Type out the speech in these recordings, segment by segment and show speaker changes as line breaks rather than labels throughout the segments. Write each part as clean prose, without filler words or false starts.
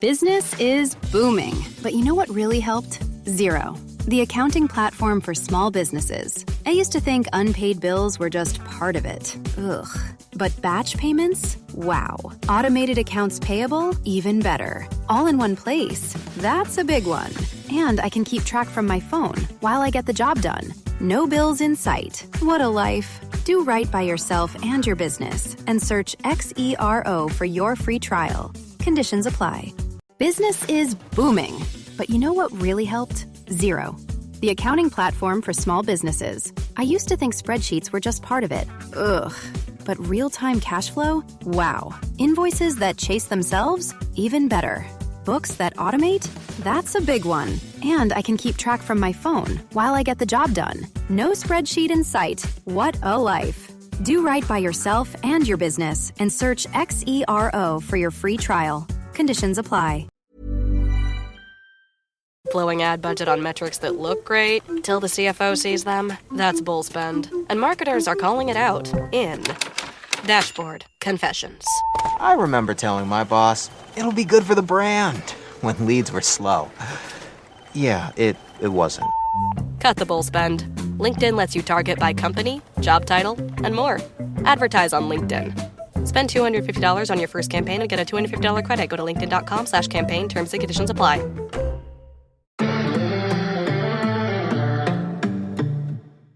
Business is booming, but you know what really helped? Xero, the accounting platform for small businesses. I used to think unpaid bills were just part of it. Ugh. But batch payments? Wow. Automated accounts payable? Even better. All in one place. That's a big one. And I can keep track from my phone while I get the job done. No bills in sight. What a life. Do right by yourself and your business and search XERO for your free trial. Conditions apply. Business is booming, but you know what really helped? Xero, the accounting platform for small businesses. I used to think spreadsheets were just part of it. Ugh. But real-time cash flow? Wow. Invoices that chase themselves? Even better. Books that automate? That's a big one. And I can keep track from my phone while I get the job done. No spreadsheet in sight. What a life. Do right by yourself and your business and search XERO for your free trial. Conditions apply.
Blowing ad budget on metrics that look great till the CFO sees them? That's bull spend. And marketers are calling it out in Dashboard Confessions.
I remember telling my boss, it'll be good for the brand, when leads were slow. Yeah, it wasn't.
Cut the bull spend. LinkedIn lets you target by company, job title, and more. Advertise on LinkedIn. Spend $250 on your first campaign and get a $250 credit. Go to linkedin.com/campaign. Terms and conditions apply.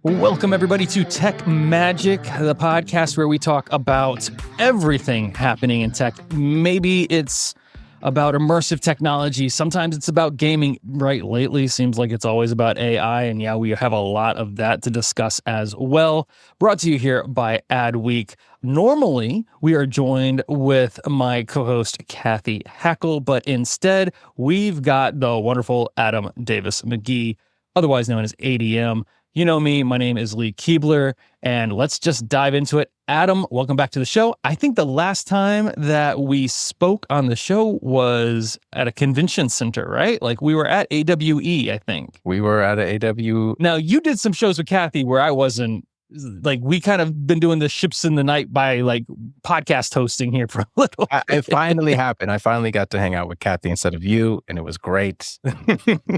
Welcome, everybody, to Tech Magic, the podcast where we talk about everything happening in tech. Maybe it's about immersive technology. Sometimes it's about gaming. Right, lately seems like it's always about AI, and yeah, we have a lot of that to discuss as well. Brought to you here by Adweek. Normally, we are joined with my co-host, Kathy Hackle, but instead, we've got the wonderful Adam Davis-McGee, otherwise known as ADM. You know me, my name is Lee Kebler, and let's just dive into it. Adam, welcome back to the show. I think the last time that we spoke on the show was at a convention center, right? Like we were at AWE, I think.
We were at a AWE.
Now, you did some shows with Kathy where I wasn't, like we kind of been doing the ships in the night by like podcast hosting here for a little bit.
It finally happened. I finally got to hang out with Kathy instead of you, and it was great.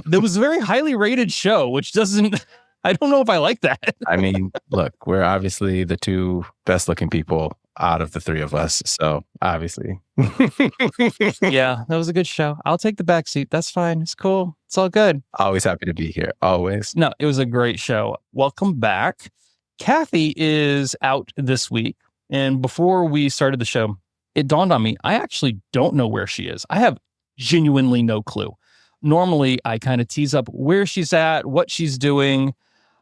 There was a very highly rated show, which doesn't... I don't know if I like that.
I mean, look, we're obviously the two best looking people out of the three of us. So obviously.
Yeah, that was a good show. I'll take the back seat. That's fine. It's cool. It's all good.
Always happy to be here. Always.
No, it was a great show. Welcome back. Kathy is out this week. And before we started the show, it dawned on me, I actually don't know where she is. I have genuinely no clue. Normally, I kind of tease up where she's at, what she's doing,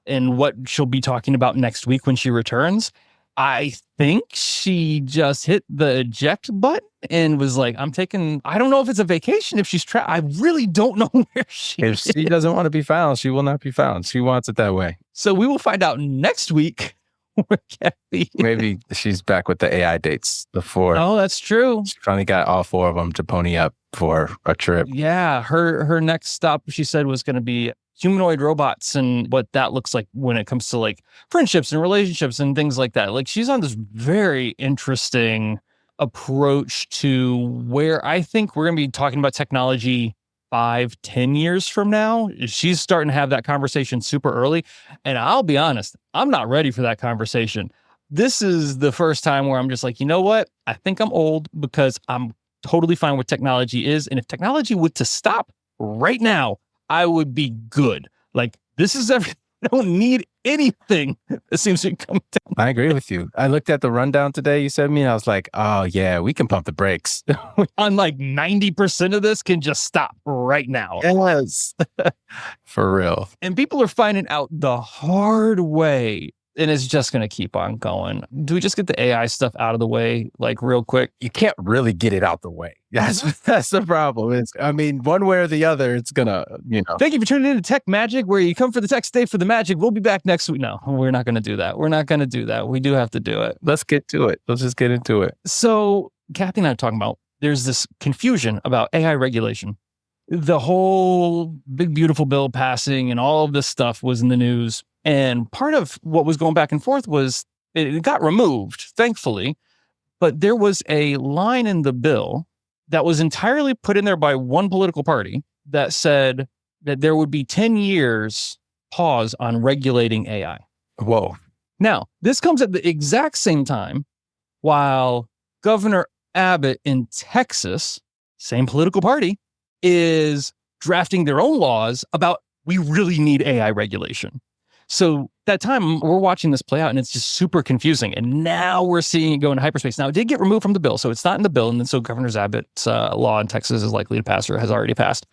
and what she'll be talking about next week when she returns. I think she just hit the eject button and was like, I don't know if it's a vacation, if she's I really don't know where she is.
If she doesn't want to be found, she will not be found. She wants it that way.
So we will find out next week where Kathy is.
Maybe she's back with the AI dates before.
Oh, that's true.
She finally got all four of them to pony up for a trip.
Yeah, her next stop, she said, was going to be humanoid robots and what that looks like when it comes to like friendships and relationships and things like that. Like she's on this very interesting approach to where I think we're going to be talking about technology 5-10 years from now. She's starting to have that conversation super early. And I'll be honest, I'm not ready for that conversation. This is the first time where I'm just like, you know what? I think I'm old because I'm totally fine with technology is. And if technology were to stop right now, I would be good. Like, this is everything. I don't need anything that seems to come down.
I agree with you. I looked at the rundown today you sent me, and I was like, oh, yeah, we can pump the brakes.
On like 90% of this can just stop right now.
Yes. For real.
And people are finding out the hard way. And it's just going to keep on going. Do we just get the AI stuff out of the way, like real quick?
You can't really get it out the way. That's the problem. One way or the other, it's going to,
Thank you for tuning in to Tech Magic, where you come for the tech, stay for the magic. We'll be back next week. No, we're not going to do that. We're not going to do that. We do have to do it.
Let's get to it. Let's just get into it.
So Kathy and I are talking about, there's this confusion about AI regulation. The whole big, beautiful bill passing and all of this stuff was in the news. And part of what was going back and forth was it got removed, thankfully, but there was a line in the bill that was entirely put in there by one political party that said that there would be 10 years pause on regulating AI.
Whoa.
Now, this comes at the exact same time while Governor Abbott in Texas, same political party, is drafting their own laws about we really need AI regulation. So that time we're watching this play out and it's just super confusing. And now we're seeing it go into hyperspace. Now it did get removed from the bill, so it's not in the bill. And then so Governor Abbott's law in Texas is likely to pass or has already passed.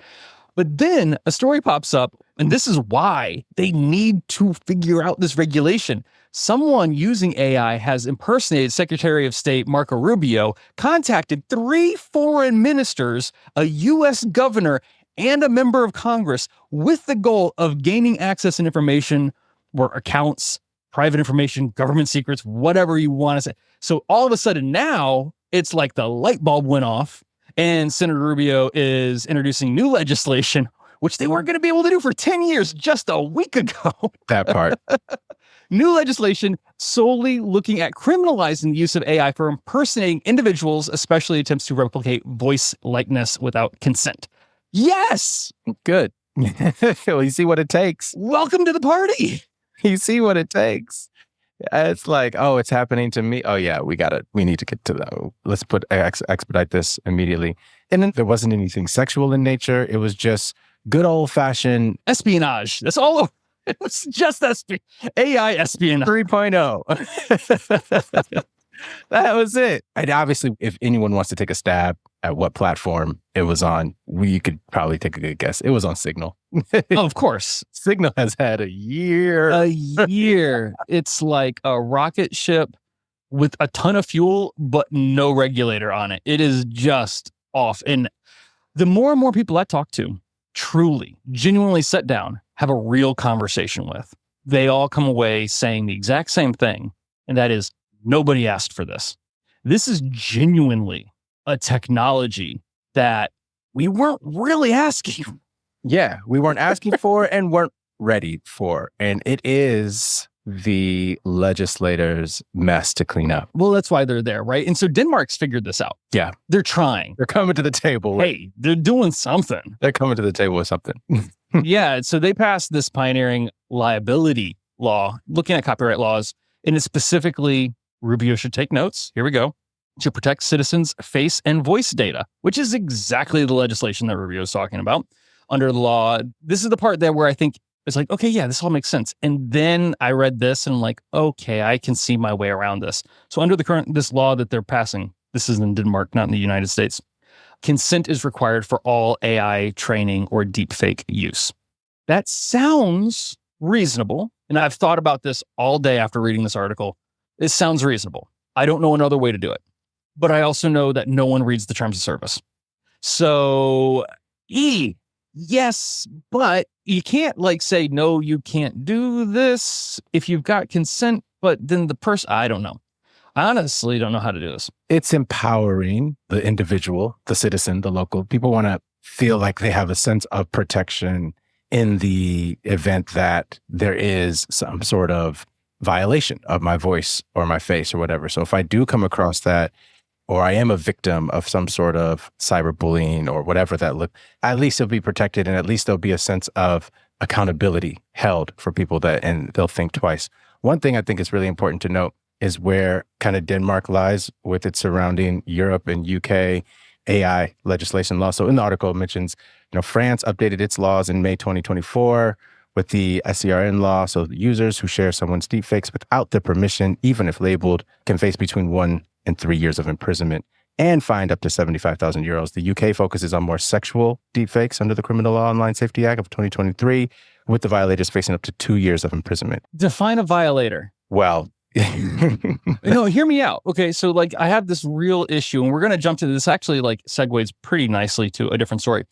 But then a story pops up, and this is why they need to figure out this regulation. Someone using AI has impersonated Secretary of State Marco Rubio, contacted 3 foreign ministers, a U.S. governor, and a member of Congress with the goal of gaining access and information or accounts, private information, government secrets, whatever you want to say. So all of a sudden now it's like the light bulb went off and Senator Rubio is introducing new legislation, which they weren't going to be able to do for 10 years just a week ago.
That part.
New legislation solely looking at criminalizing the use of AI for impersonating individuals, especially attempts to replicate voice likeness without consent. Yes!
Good. Well, you see what it takes.
Welcome to the party.
You see what it takes. It's like, oh, it's happening to me. Oh yeah, we need to get to that. Let's expedite this immediately. And then there wasn't anything sexual in nature. It was just good old fashioned
espionage. That's all. It was just AI espionage
3.0. That was it. And obviously, if anyone wants to take a stab at what platform it was on, we could probably take a good guess. It was on Signal.
Of course.
Signal has had a year.
It's like a rocket ship with a ton of fuel, but no regulator on it. It is just off. And the more and more people I talk to, truly, genuinely sit down, have a real conversation with, they all come away saying the exact same thing. And that is, nobody asked for this. This is genuinely a technology that we weren't really asking.
Yeah, we weren't asking for and weren't ready for. And it is the legislators' mess to clean up.
Well, that's why they're there, right? And so Denmark's figured this out.
Yeah.
They're trying.
They're coming to the table.
Hey, they're doing something.
They're coming to the table with something.
Yeah, so they passed this pioneering liability law, looking at copyright laws, and it's specifically, Rubio should take notes, here we go, to protect citizens' face and voice data, which is exactly the legislation that Rubio is talking about. Under the law, this is the part there where I think it's like, okay, yeah, this all makes sense. And then I read this and I'm like, okay, I can see my way around this. So under this law that they're passing, this is in Denmark, not in the United States, consent is required for all AI training or deepfake use. That sounds reasonable. And I've thought about this all day after reading this article. It sounds reasonable. I don't know another way to do it. But I also know that no one reads the terms of service. So, yes, but you can't say, no, you can't do this if you've got consent, but then the person, I don't know. I honestly don't know how to do this.
It's empowering the individual, the citizen, the local. People want to feel like they have a sense of protection in the event that there is some sort of violation of my voice or my face or whatever. So if I do come across that, or I am a victim of some sort of cyberbullying or whatever that look, at least it'll be protected and at least there'll be a sense of accountability held for people and they'll think twice. One thing I think is really important to note is where kind of Denmark lies with its surrounding Europe and UK AI legislation law. So in the article it mentions, France updated its laws in May 2024 with the SCRN law. So users who share someone's deepfakes without their permission, even if labeled, can face between 1 and 3 years of imprisonment and fined up to 75,000 euros. The UK focuses on more sexual deepfakes under the Criminal Law Online Safety Act of 2023, with the violators facing up to 2 years of imprisonment.
Define a violator.
Well,
no, hear me out. Okay, so I have this real issue, and we're going to jump to this. Actually, segues pretty nicely to a different story.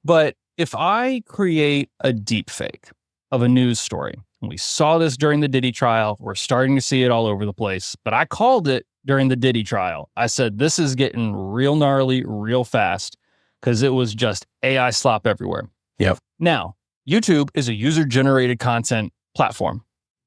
But if I create a deepfake of a news story, and we saw this during the Diddy trial, we're starting to see it all over the place, but I called it during the Diddy trial. I said, this is getting real gnarly, real fast, because it was just AI slop everywhere.
Yep.
Now, YouTube is a user-generated content platform,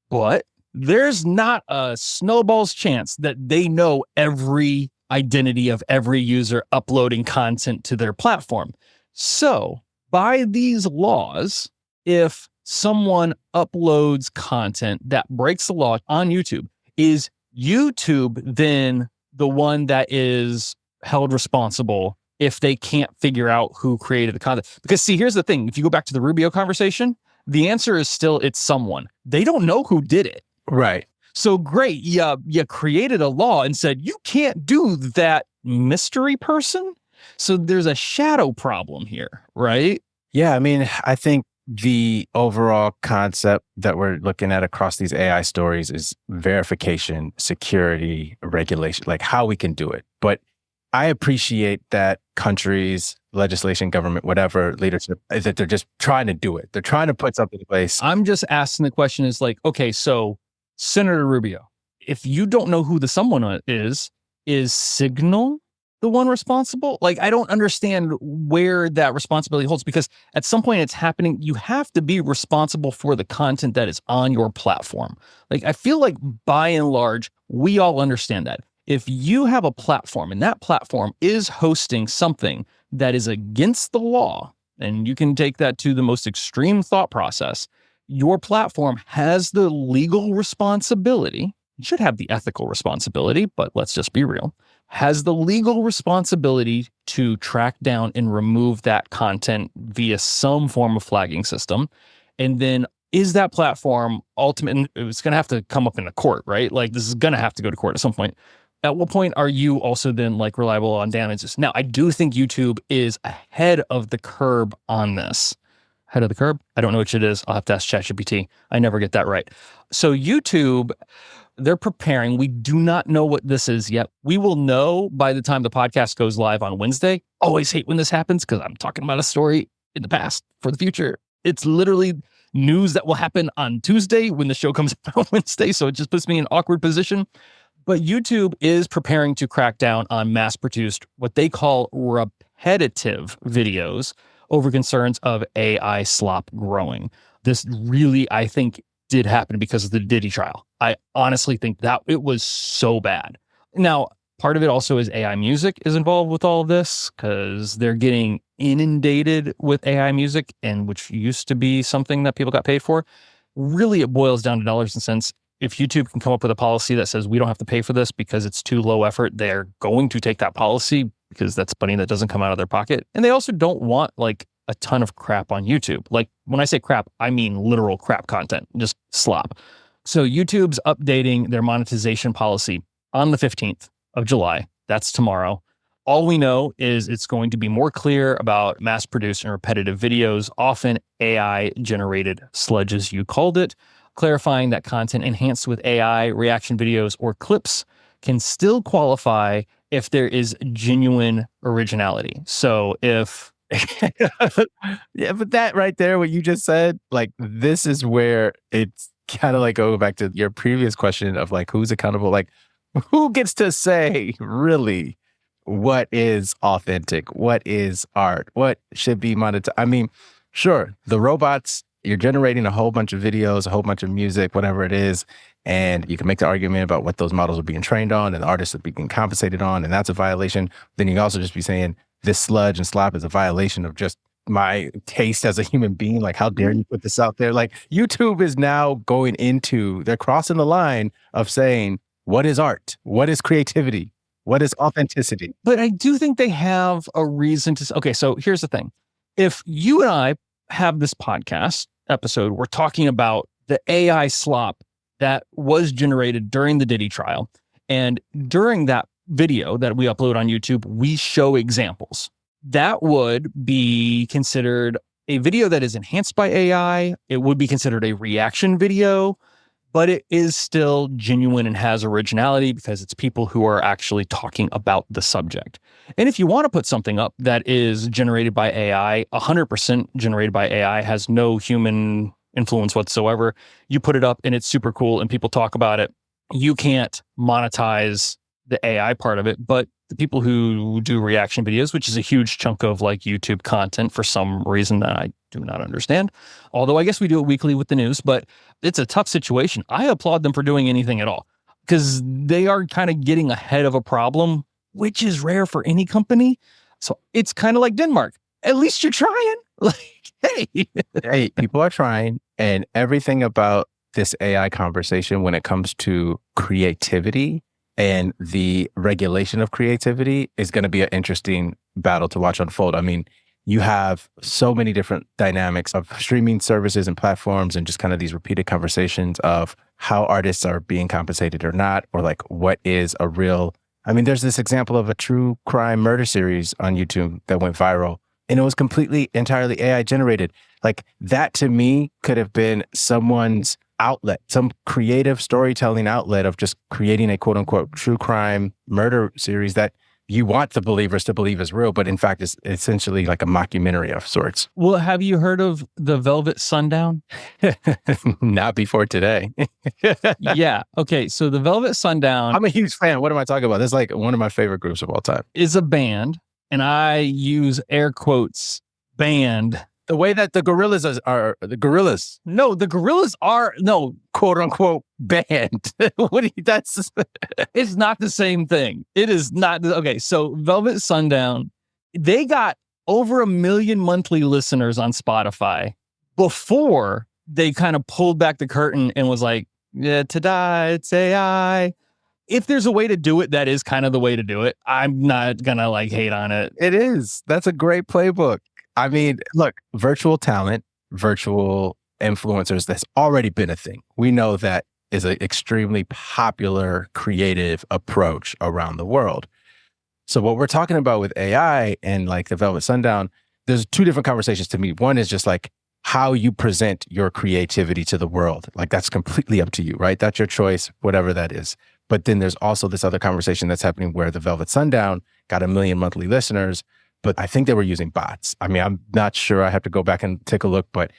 but there's not a snowball's chance that they know every identity of every user uploading content to their platform. So by these laws, if someone uploads content that breaks the law on YouTube, is YouTube then the one that is held responsible if they can't figure out who created the content? Because see, here's the thing. If you go back to the Rubio conversation, the answer is still it's someone. They don't know who did it.
Right.
So great. You created a law and said, you can't do that, mystery person. So there's a shadow problem here, right?
Yeah. I mean, I think the overall concept that we're looking at across these AI stories is verification, security, regulation, like how we can do it. But I appreciate that countries, legislation, government, whatever, leadership, is that they're just trying to do it. They're trying to put something in place.
I'm just asking the question is like, okay, so Senator Rubio, if you don't know who the someone is Signal the one responsible? Like, I don't understand where that responsibility holds, because at some point it's happening. You have to be responsible for the content that is on your platform. Like, I feel like by and large, we all understand that. If you have a platform and that platform is hosting something that is against the law, and you can take that to the most extreme thought process, your platform has the legal responsibility, it should have the ethical responsibility, but let's just be real, has the legal responsibility to track down and remove that content via some form of flagging system. And then is that platform ultimately, it's going to have to come up in a court, right? Like, this is going to have to go to court at some point. At what point are you also then like reliable on damages? Now, I do think YouTube is ahead of the curb on this. Head of the curb? I don't know which it is. I'll have to ask ChatGPT. I never get that right. So YouTube, they're preparing. We do not know what this is yet. We will know by the time the podcast goes live on Wednesday. Always hate when this happens because I'm talking about a story in the past for the future. It's literally news that will happen on Tuesday when the show comes out on Wednesday. So it just puts me in an awkward position. But YouTube is preparing to crack down on mass-produced, what they call repetitive videos over concerns of AI slop growing. This really, I think, did happen because of the Diddy trial. I honestly think that it was so bad. Now, part of it also is AI music is involved with all of this because they're getting inundated with AI music, and which used to be something that people got paid for. Really, it boils down to dollars and cents. If YouTube can come up with a policy that says we don't have to pay for this because it's too low effort, they're going to take that policy because that's money that doesn't come out of their pocket. And they also don't want like a ton of crap on YouTube. Like, when I say crap, I mean literal crap content, just slop. So YouTube's updating their monetization policy on the 15th of July. That's tomorrow. All we know is it's going to be more clear about mass-produced and repetitive videos, often AI-generated sludge, as you called it, clarifying that content enhanced with AI, reaction videos, or clips can still qualify if there is genuine originality. So if...
Yeah, but that right there, what you just said, like, this is where it's kind of like go back to your previous question of like, who's accountable? Like, who gets to say really what is authentic? What is art? What should be monetized? I mean, sure, the robots, you're generating a whole bunch of videos, a whole bunch of music, whatever it is, and you can make the argument about what those models are being trained on and the artists are being compensated on, and that's a violation. Then you can also just be saying this sludge and slop is a violation of just my taste as a human being. Like, how dare you put this out there? Like, YouTube is now going into, they're crossing the line of saying, what is art? What is creativity? What is authenticity?
But I do think they have a reason to. Okay, so here's the thing. If you and I have this podcast episode, we're talking about the AI slop that was generated during the Diddy trial. And during that video that we upload on YouTube, we show examples. That would be considered a video that is enhanced by AI. It would be considered a reaction video, but it is still genuine and has originality because it's people who are actually talking about the subject. And if you want to put something up that is generated by AI, 100% generated by AI, has no human influence whatsoever, you put it up and it's super cool and people talk about it. You can't monetize the AI part of it, but the people who do reaction videos, which is a huge chunk of like YouTube content for some reason that I do not understand, although I guess we do it weekly with the news, but it's a tough situation. I applaud them for doing anything at all because they are kind of getting ahead of a problem which is rare for any company. So it's kind of like Denmark. At least you're trying. Like, hey.
Hey, people are trying, and everything about this AI conversation when it comes to creativity and the regulation of creativity is going to be an interesting battle to watch unfold. I mean, you have so many different dynamics of streaming services and platforms and just kind of these repeated conversations of how artists are being compensated or not, or like what is a real... I mean, there's this example of a true crime murder series on YouTube that went viral, and it was completely, entirely AI generated. Like that to me could have been someone's outlet, some creative storytelling outlet of just creating a quote unquote true crime murder series that you want the believers to believe is real, but in fact is essentially like a mockumentary of sorts.
Well, have you heard of the Velvet Sundown?
Not before today.
Yeah. Okay. So the Velvet Sundown...
I'm a huge fan. What am I talking about? This is like one of my favorite groups of all time.
...is a band, and I use air quotes, band.
The way that the Gorillas are the Gorillas.
No, the Gorillas are, no,
quote unquote band. What do you, that's...
It's not the same thing. It is not. Okay, so Velvet Sundown, they got over 1 million monthly listeners on Spotify before they kind of pulled back the curtain and was like, yeah, ta-da, it's AI. If there's a way to do it, that is kind of the way to do it. I'm not gonna like hate on it.
It is. That's a great playbook. I mean, look, virtual talent, virtual influencers, that's already been a thing. We know that is an extremely popular creative approach around the world. So what we're talking about with AI and like the Velvet Sundown, there's two different conversations to me. One is just like how you present your creativity to the world. Like that's completely up to you, right? That's your choice, whatever that is. But then there's also this other conversation that's happening where the Velvet Sundown got 1 million monthly listeners, but I think they were using bots. I mean, I'm not sure. I have to go back and take a look, but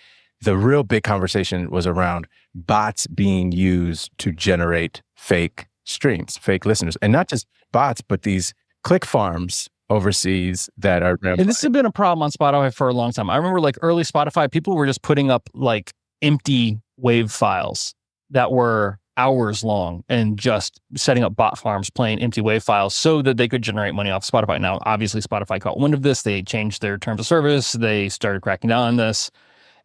the real big conversation was around bots being used to generate fake streams, fake listeners. And not just bots, but these click farms overseas that are...
And this has been a problem on Spotify for a long time. I remember like early Spotify, people were just putting up like empty WAV files that were hours long and just setting up bot farms playing empty WAV files so that they could generate money off Spotify. Now, obviously, Spotify caught wind of this. They changed their terms of service. They started cracking down on this.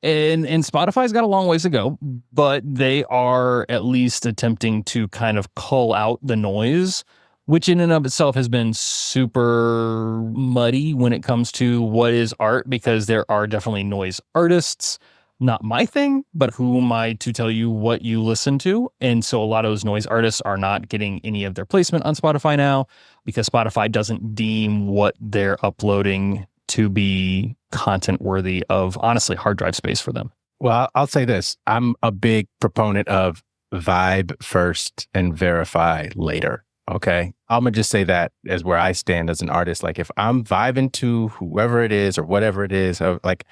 And Spotify's got a long ways to go, but they are at least attempting to kind of cull out the noise, which in and of itself has been super muddy when it comes to what is art, because there are definitely noise artists. Not my thing, but who am I to tell you what you listen to? And so a lot of those noise artists are not getting any of their placement on Spotify now because Spotify doesn't deem what they're uploading to be content worthy of, honestly, hard drive space for them.
Well, I'll say this. I'm a big proponent of vibe first and verify later. Okay. I'm going to just say that as where I stand as an artist. Like if I'm vibing to whoever it is or whatever it is, like,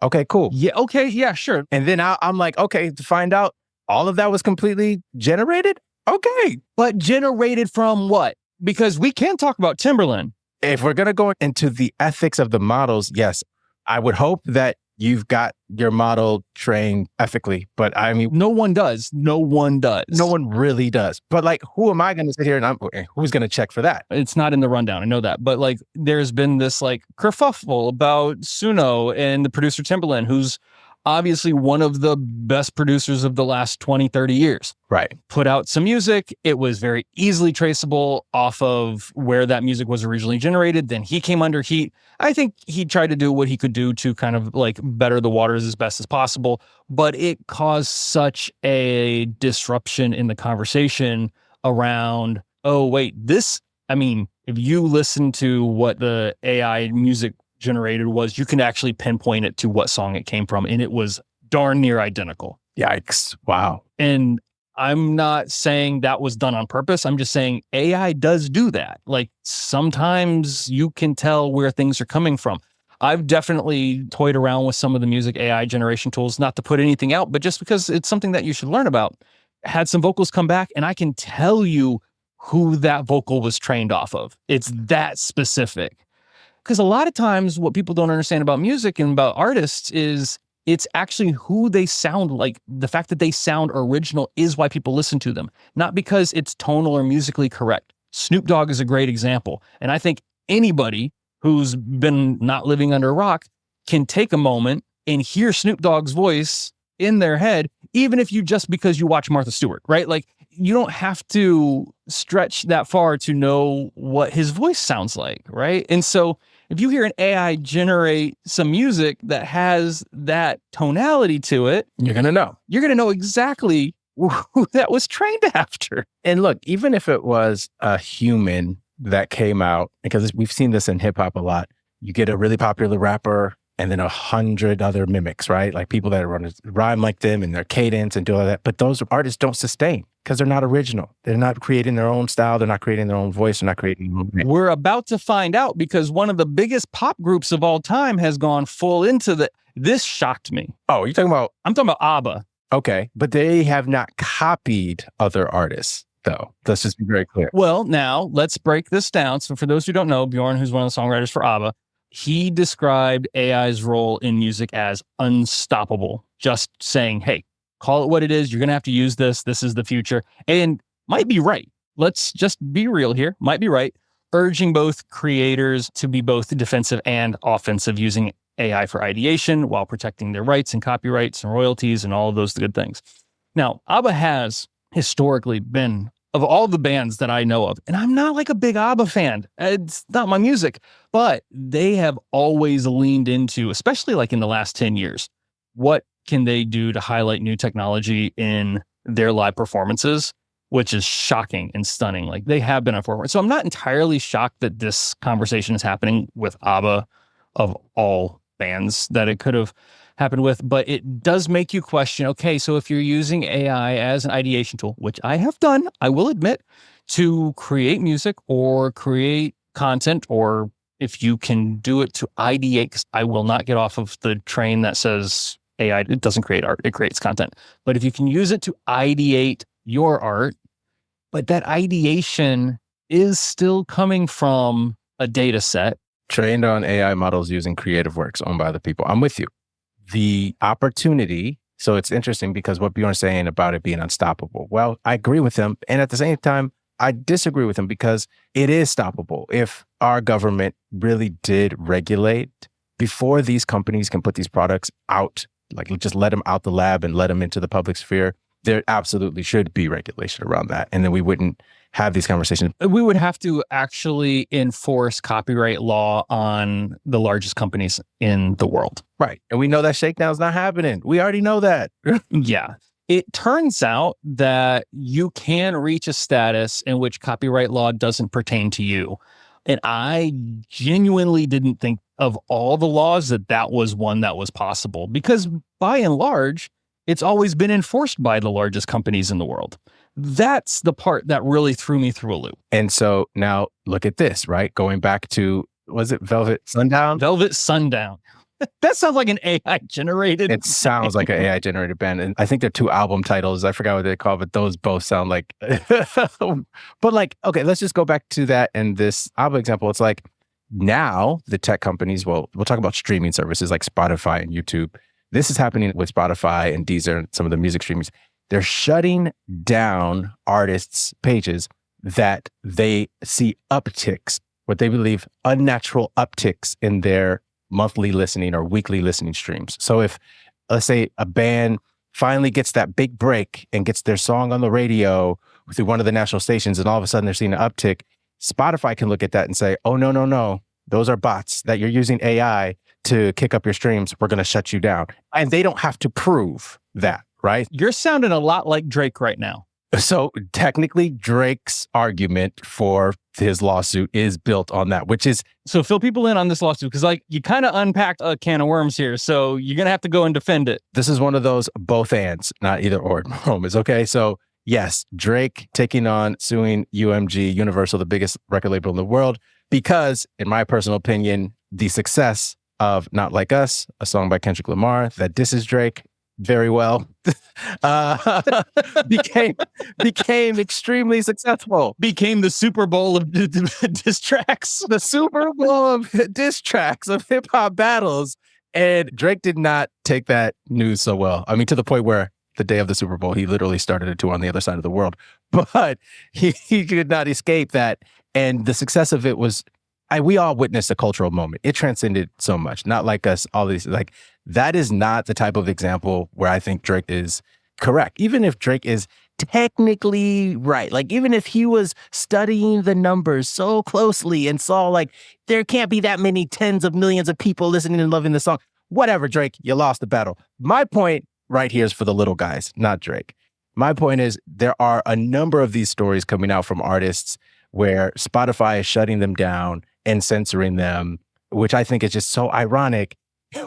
okay, cool.
Yeah. Okay. Yeah, sure.
And then I'm like, okay, to find out all of that was completely generated. Okay.
But generated from what? Because we can talk about Timberland.
If we're going to go into the ethics of the models, yes, I would hope that you've got your model trained ethically. But I mean,
no one does. No one does.
No one really does. But like, who am I going to sit here and who's going to check for that?
It's not in the rundown. I know that. But like, there's been this like kerfuffle about Suno and the producer Timberland, who's obviously one of the best producers of the last 20, 30 years.
Right.
Put out some music. It was very easily traceable off of where that music was originally generated. Then he came under heat. I think he tried to do what he could do to kind of like better the waters as best as possible. But it caused such a disruption in the conversation around, oh, wait, this, I mean, if you listen to what the AI music generated was, you can actually pinpoint it to what song it came from, and it was darn near identical.
Yikes. Wow.
And I'm not saying that was done on purpose. I'm just saying AI does do that. Like sometimes you can tell where things are coming from. I've definitely toyed around with some of the music AI generation tools, not to put anything out, but just because it's something that you should learn about. Had some vocals come back and I can tell you who that vocal was trained off of. It's that specific. Because a lot of times what people don't understand about music and about artists is it's actually who they sound like. The fact that they sound original is why people listen to them, not because it's tonal or musically correct. Snoop Dogg is a great example. And I think anybody who's been not living under a rock can take a moment and hear Snoop Dogg's voice in their head, even if because you watch Martha Stewart, right? Like, you don't have to stretch that far to know what his voice sounds like, right? And so if you hear an AI generate some music that has that tonality to it,
You're going to know.
You're going to know exactly who that was trained after.
And look, even if it was a human that came out, because we've seen this in hip hop a lot, you get a really popular rapper and then 100 other mimics, right? Like people that run rhyme like them and their cadence and do all that. But those artists don't sustain because they're not original. They're not creating their own style. They're not creating their own voice. They're not creating movement.
We're about to find out because one of the biggest pop groups of all time has gone full into this shocked me.
Oh, you're talking about?
I'm talking about ABBA.
Okay, but they have not copied other artists, though. Let's just be very clear.
Well, now let's break this down. So for those who don't know, Bjorn, who's one of the songwriters for ABBA, he described AI's role in music as unstoppable, just saying, hey, call it what it is. You're going to have to use this. This is the future. And might be right. Let's just be real here. Might be right. Urging both creators to be both defensive and offensive using AI for ideation while protecting their rights and copyrights and royalties and all of those good things. Now, ABBA has historically been, of all the bands that I know of, and I'm not like a big ABBA fan, it's not my music, but they have always leaned into, especially like in the last 10 years, what can they do to highlight new technology in their live performances, which is shocking and stunning. Like they have been on forward. So I'm not entirely shocked that this conversation is happening with ABBA of all bands that it could have happened with, but it does make you question, okay, so if you're using AI as an ideation tool, which I have done, I will admit, to create music or create content, or if you can do it to ideate, because I will not get off of the train that says AI, it doesn't create art, it creates content. But if you can use it to ideate your art, but that ideation is still coming from a data set.
Trained on AI models using creative works owned by other people. I'm with you. The opportunity, so it's interesting because what Bjorn's saying about it being unstoppable. Well, I agree with him. And at the same time, I disagree with him because it is stoppable. If our government really did regulate before these companies can put these products out, like just let them out the lab and let them into the public sphere, there absolutely should be regulation around that. And then we wouldn't have these conversations.
We would have to actually enforce copyright law on the largest companies in the world.
Right. And we know that shakedown is not happening. We already know that.
Yeah. It turns out that you can reach a status in which copyright law doesn't pertain to you. And I genuinely didn't think of all the laws that was one that was possible, because by and large, it's always been enforced by the largest companies in the world. That's the part that really threw me through a loop.
And so now look at this, right? Going back to, was it Velvet Sundown?
Velvet Sundown. That sounds like an AI generated.
It sounds like an AI generated band. And I think they're two album titles. I forgot what they call, but those both sound like, but like, okay, let's just go back to that. And this ABBA example, it's like now the tech companies, well, we'll talk about streaming services like Spotify and YouTube. This is happening with Spotify and Deezer and some of the music streamers. They're shutting down artists' pages that they see upticks, what they believe unnatural upticks in their monthly listening or weekly listening streams. So if, let's say, a band finally gets that big break and gets their song on the radio through one of the national stations, and all of a sudden they're seeing an uptick, Spotify can look at that and say, oh, no. Those are bots that you're using AI to kick up your streams. We're going to shut you down. And they don't have to prove that, right?
You're sounding a lot like Drake right now.
So technically, Drake's argument for his lawsuit is built on that, which is...
So fill people in on this lawsuit, because like you kind of unpacked a can of worms here. So you're going to have to go and defend it.
This is one of those both ands, not either or moments, okay? So yes, Drake taking on suing UMG, Universal, the biggest record label in the world, because in my personal opinion, the success of Not Like Us, a song by Kendrick Lamar that disses Drake very well, became extremely successful.
Became the Super Bowl of diss tracks.
The Super Bowl of diss tracks, of hip hop battles. And Drake did not take that news so well. I mean, to the point where the day of the Super Bowl. He literally started a tour on the other side of the world, but he could not escape that. And the success of it was, we all witnessed a cultural moment. It transcended so much. Not like us, all these, like, that is not the type of example where I think Drake is correct. Even if Drake is technically right, like even if he was studying the numbers so closely and saw like there can't be that many tens of millions of people listening and loving the song, whatever, Drake, you lost the battle. My point right here is for the little guys, not Drake. My point is there are a number of these stories coming out from artists where Spotify is shutting them down and censoring them, which I think is just so ironic.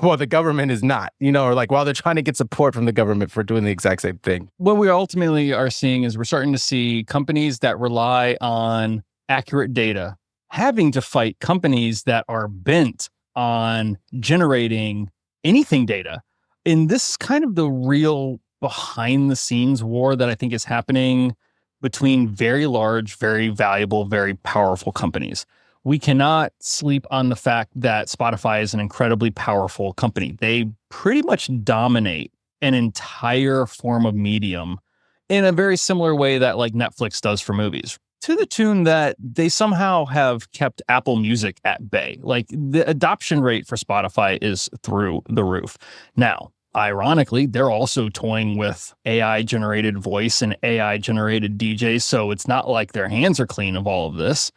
Well, the government is not, or like while they're trying to get support from the government for doing the exact same thing.
What we ultimately are seeing is we're starting to see companies that rely on accurate data having to fight companies that are bent on generating anything data. And this is kind of the real behind the scenes war that I think is happening between very large, very valuable, very powerful companies. We cannot sleep on the fact that Spotify is an incredibly powerful company. They pretty much dominate an entire form of medium in a very similar way that like Netflix does for movies, to the tune that they somehow have kept Apple Music at bay. Like the adoption rate for Spotify is through the roof. Now, ironically, they're also toying with AI-generated voice and AI-generated DJs, so it's not like their hands are clean of all of this.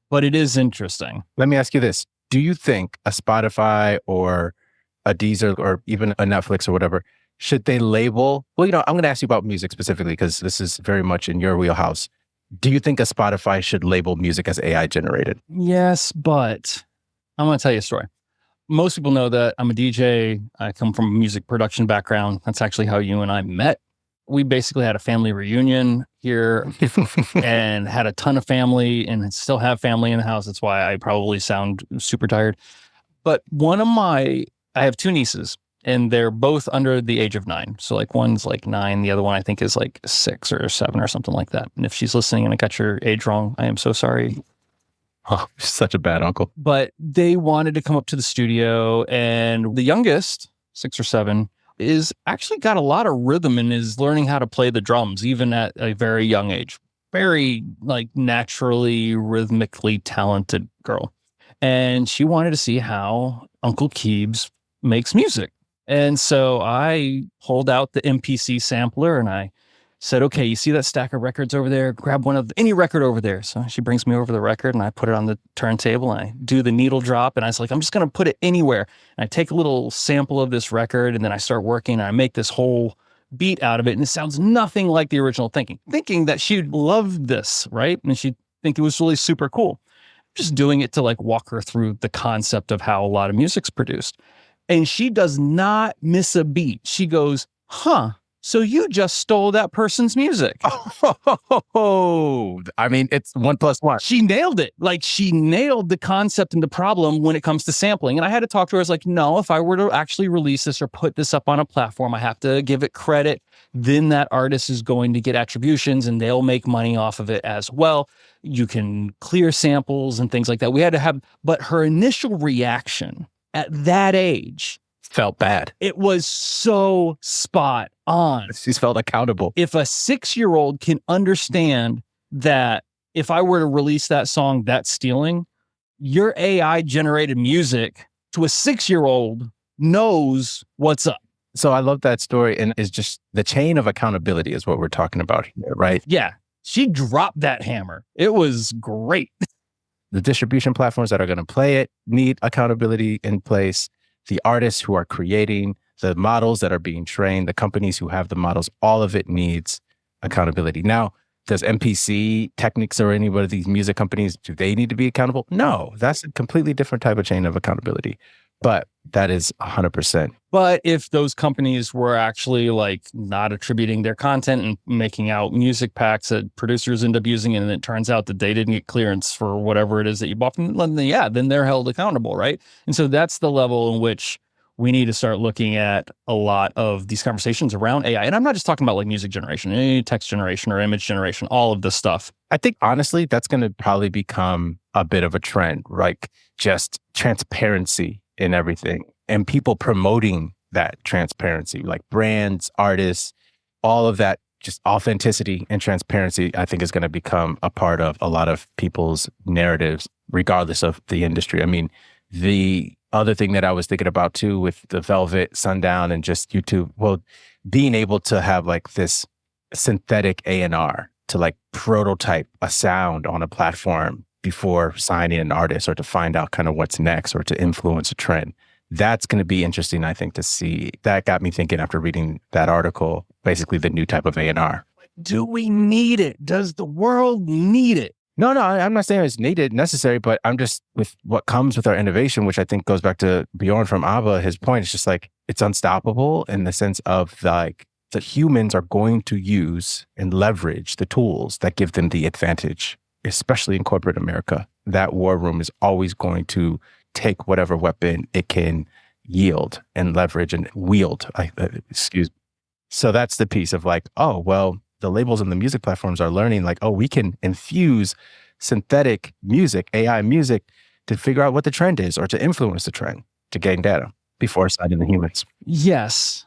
But it is interesting.
Let me ask you this. Do you think a Spotify or a Deezer or even a Netflix or whatever, should they label? Well, I'm going to ask you about music specifically because this is very much in your wheelhouse. Do you think a Spotify should label music as AI generated?
Yes, but I'm going to tell you a story. Most people know that I'm a DJ. I come from a music production background. That's actually how you and I met. We basically had a family reunion here and had a ton of family and still have family in the house. That's why I probably sound super tired. But I have two nieces and they're both under the age of 9. So like one's like 9. The other one I think is like 6 or 7 or something like that. And if she's listening and I got your age wrong, I am so sorry.
Oh, such a bad uncle.
But they wanted to come up to the studio and the youngest, 6 or 7, is actually got a lot of rhythm and is learning how to play the drums, even at a very young age. Very like naturally, rhythmically talented girl. And she wanted to see how Uncle Keebs makes music. And so I pulled out the MPC sampler and I said, okay, you see that stack of records over there? Grab one of any record over there. So she brings me over the record and I put it on the turntable and I do the needle drop. And I was like, I'm just going to put it anywhere. And I take a little sample of this record and then I start working and I make this whole beat out of it. And it sounds nothing like the original thinking that she'd love this, right? And she'd think it was really super cool. Just doing it to like walk her through the concept of how a lot of music's produced. And she does not miss a beat. She goes, huh. So you just stole that person's music.
Oh, I mean, it's 1 + 1.
She nailed it. Like she nailed the concept and the problem when it comes to sampling. And I had to talk to her. I was like, no, if I were to actually release this or put this up on a platform, I have to give it credit. Then that artist is going to get attributions and they'll make money off of it as well. You can clear samples and things like that. We had to have, but her initial reaction at that age
felt bad.
It was so spot on.
She's felt accountable.
If a 6-year-old can understand that if I were to release that song, that's stealing, your AI generated music to a 6-year-old knows what's up.
So I love that story. And it's just the chain of accountability is what we're talking about here, right?
Yeah. She dropped that hammer. It was great.
The distribution platforms that are going to play it need accountability in place. The artists who are creating, the models that are being trained, the companies who have the models, all of it needs accountability. Now, does MPC, Technics, or any of these music companies, do they need to be accountable? No, that's a completely different type of chain of accountability. But that is 100%.
But if those companies were actually like not attributing their content and making out music packs that producers end up using, and it turns out that they didn't get clearance for whatever it is that you bought from them, then they're held accountable, right? And so that's the level in which we need to start looking at a lot of these conversations around AI. And I'm not just talking about like music generation, any text generation or image generation, all of this stuff.
I think honestly, that's going to probably become a bit of a trend, like just transparency in everything and people promoting that transparency, like brands, artists, all of that, just authenticity and transparency, I think is going to become a part of a lot of people's narratives, regardless of the industry. I mean, the other thing that I was thinking about too with the Velvet, Sundown, and just YouTube, well, being able to have like this synthetic A&R to like prototype a sound on a platform before signing an artist or to find out kind of what's next or to influence a trend. That's going to be interesting, I think, to see. That got me thinking after reading that article, basically the new type of A&R.
Do we need it? Does the world need it?
No, I'm not saying it's needed, necessary, but I'm just with what comes with our innovation, which I think goes back to Bjorn from ABBA, his point. It's just like, it's unstoppable in the sense of like, that humans are going to use and leverage the tools that give them the advantage, especially in corporate America. That war room is always going to take whatever weapon it can yield and leverage and wield. So that's the piece of like, oh, well, the labels and the music platforms are learning like, oh, we can infuse synthetic music, AI music, to figure out what the trend is or to influence the trend to gain data before signing the humans.
Yes.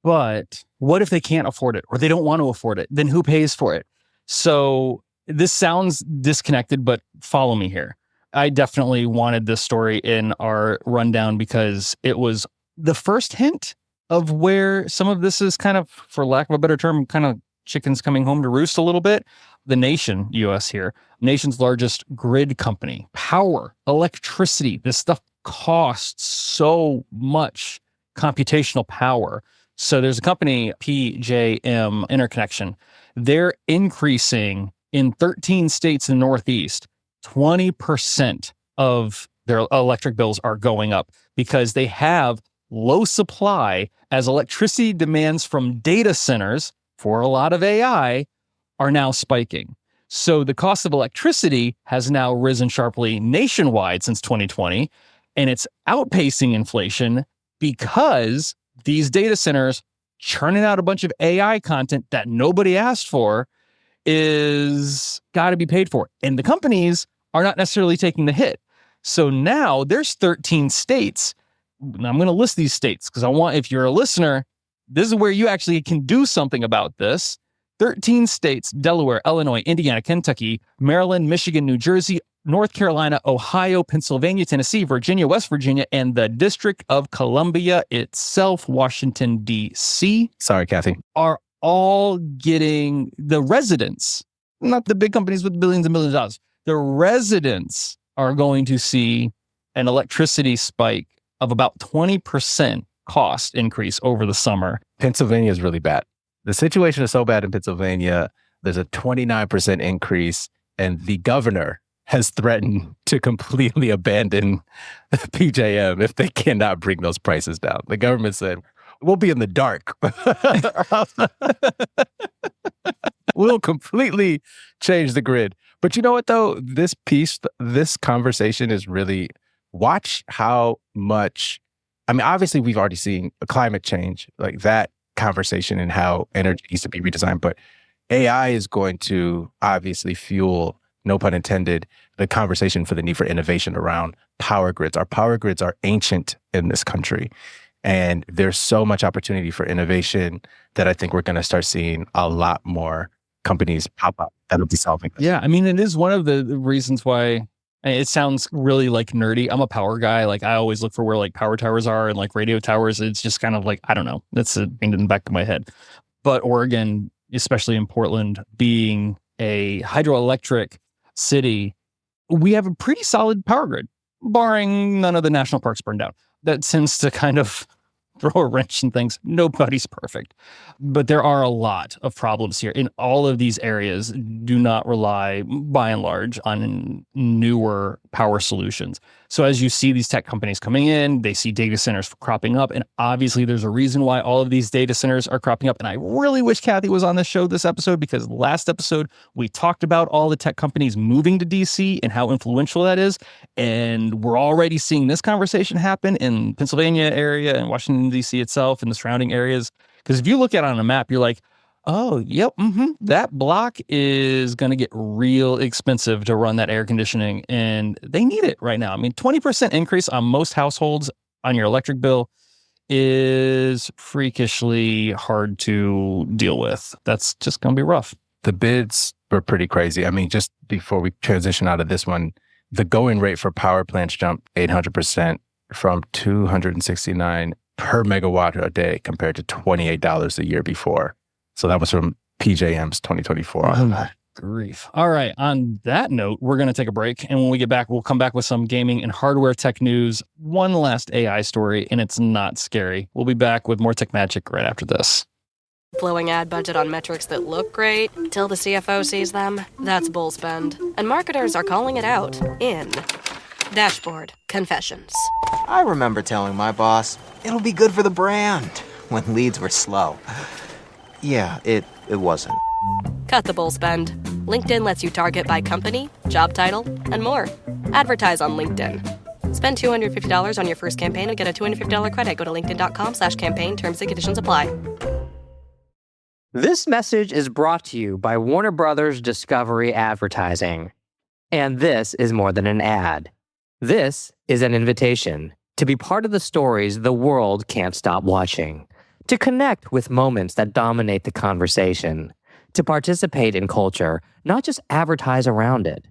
But what if they can't afford it or they don't want to afford it? Then who pays for it? So this sounds disconnected, but follow me here. I definitely wanted this story in our rundown because it was the first hint of where some of this is kind of, for lack of a better term, kind of chickens coming home to roost a little bit. The Nation, US here, nation's largest grid company, power, electricity. This stuff costs so much computational power. So there's a company, PJM Interconnection. They're increasing in 13 states in the Northeast. 20% of their electric bills are going up because they have low supply as electricity demands from data centers for a lot of AI are now spiking. So the cost of electricity has now risen sharply nationwide since 2020, and it's outpacing inflation because these data centers churning out a bunch of AI content that nobody asked for is got to be paid for. And the companies are not necessarily taking the hit. So now there's 13 states. Now I'm going to list these states because I want, if you're a listener, this is where you actually can do something about this. 13 states: Delaware, Illinois, Indiana, Kentucky, Maryland, Michigan, New Jersey, North Carolina, Ohio, Pennsylvania, Tennessee, Virginia, West Virginia, and the District of Columbia itself, Washington, D.C.
Sorry, Kathy.
Are all getting, the residents, not the big companies with billions and billions of dollars, the residents are going to see an electricity spike of about 20% cost increase over the summer.
Pennsylvania is really bad. The situation is so bad in Pennsylvania, there's a 29% increase, and the governor has threatened to completely abandon PJM if they cannot bring those prices down. The government said, we'll be in the dark. We'll completely change the grid. But you know what, though? This conversation is really, watch how much, I mean, obviously we've already seen a climate change, like that conversation and how energy needs to be redesigned. But AI is going to obviously fuel, no pun intended, the conversation for the need for innovation around power grids. Our power grids are ancient in this country. And there's so much opportunity for innovation that I think we're going to start seeing a lot more companies pop up that'll be solving this.
Yeah, I mean, it is one of the reasons why it sounds really like nerdy. I'm a power guy. Like I always look for where like power towers are and like radio towers. It's just kind of like, I don't know. That's a thing in the back of my head. But Oregon, especially in Portland, being a hydroelectric city, we have a pretty solid power grid, barring none of the national parks burned down. That tends to kind of throw a wrench in things. Nobody's perfect. But there are a lot of problems here. In all of these areas do not rely, by and large, on newer power solutions. So as you see these tech companies coming in, they see data centers cropping up. And obviously there's a reason why all of these data centers are cropping up. And I really wish Kathy was on this show this episode, because last episode we talked about all the tech companies moving to DC and how influential that is. And we're already seeing this conversation happen in Pennsylvania area and Washington, DC itself and the surrounding areas. Because if you look at it on a map, you're like, oh, yep, that block is going to get real expensive to run that air conditioning. And they need it right now. I mean, 20% increase on most households on your electric bill is freakishly hard to deal with. That's just going to be rough.
The bids were pretty crazy. I mean, just before we transition out of this one, the going rate for power plants jumped 800% from $269 per megawatt a day compared to $28 a year before. So that was from PJM's 2024.
Oh my grief. All right. On that note, we're going to take a break. And when we get back, we'll come back with some gaming and hardware tech news. One last AI story, and it's not scary. We'll be back with more Tech Magic right after this.
Blowing ad budget on metrics that look great till the CFO sees them? That's bull spend. And marketers are calling it out in Dashboard Confessions.
I remember telling my boss, it'll be good for the brand, when leads were slow. Yeah, it wasn't.
Cut the bull spend. LinkedIn lets you target by company, job title, and more. Advertise on LinkedIn. Spend $250 on your first campaign and get a $250 credit. Go to linkedin.com/campaign. Terms and conditions apply.
This message is brought to you by Warner Brothers Discovery Advertising. And this is more than an ad. This is an invitation to be part of the stories the world can't stop watching, to connect with moments that dominate the conversation, to participate in culture, not just advertise around it.